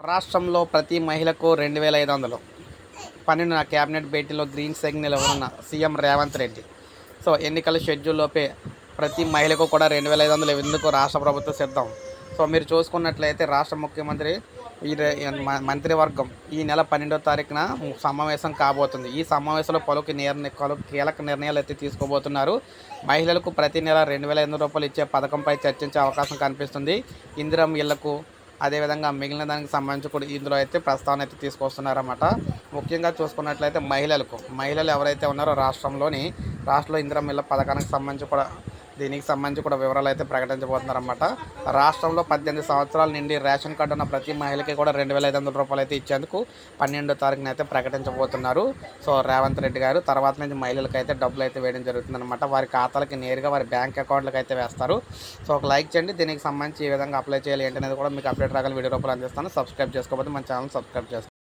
రాష్ట్రంలో ప్రతి మహిళకు 2,500 12న కేబినెట్ భేటీలో గ్రీన్ సిగ్నల్ ఇవ్వనున్న సీఎం రేవంత్ రెడ్డి. సో ఎన్నికల షెడ్యూల్లోపే ప్రతి మహిళకు కూడా 2,500 ఇవ్వేందుకు రాష్ట్ర ప్రభుత్వం సిద్ధం. సో మీరు చూసుకున్నట్లయితే రాష్ట్ర ముఖ్యమంత్రి మంత్రివర్గం ఈ నెల 12వ తారీఖున సమావేశం కాబోతుంది. ఈ సమావేశంలో పలు కీలక నిర్ణయాలు అయితే తీసుకోబోతున్నారు. మహిళలకు ప్రతి నెల 2,500 రూపాయలు ఇచ్చే పథకంపై చర్చించే అవకాశం కనిపిస్తుంది. ఇందిరమ్మ ఇళ్లకు అదేవిధంగా మిగిలిన దానికి సంబంధించి కూడా ఇందులో అయితే ప్రస్తావన అయితే తీసుకొస్తున్నారన్నమాట. ముఖ్యంగా చూసుకున్నట్లయితే మహిళలు ఎవరైతే ఉన్నారో రాష్ట్రంలో ఇందిరమ్మ ఇళ్ల పథకానికి సంబంధించి కూడా వివరాలు అయితే ప్రకటించబోతున్నారన్నమాట. రాష్ట్రంలో 18 సంవత్సరాల నుండి రేషన్ కార్డు ఉన్న ప్రతి మహిళకి కూడా 2,500 రూపాయలు అయితే ఇచ్చేందుకు 12వ తారీఖున అయితే ప్రకటించబోతున్నారు. సో రేవంత్ రెడ్డి గారు తర్వాత నుంచి మహిళలకు అయితే డబ్బులు అయితే వేయడం జరుగుతుందన్నమాట. వారి ఖాతాలకి నేరుగా వారి బ్యాంక్ అకౌంట్లకు అయితే వేస్తారు. సో ఒక లైక్ చేయండి. దీనికి సంబంధించి ఏ విధంగా అప్లై చేయాలి ఏంటనేది కూడా మీకు అప్డేట్ రాగల వీడియో రూపంలో అందిస్తాను. సబ్స్క్రైబ్ చేసుకోకపోతే మన ఛానల్ సబ్స్క్రైబ్ చేసుకోండి.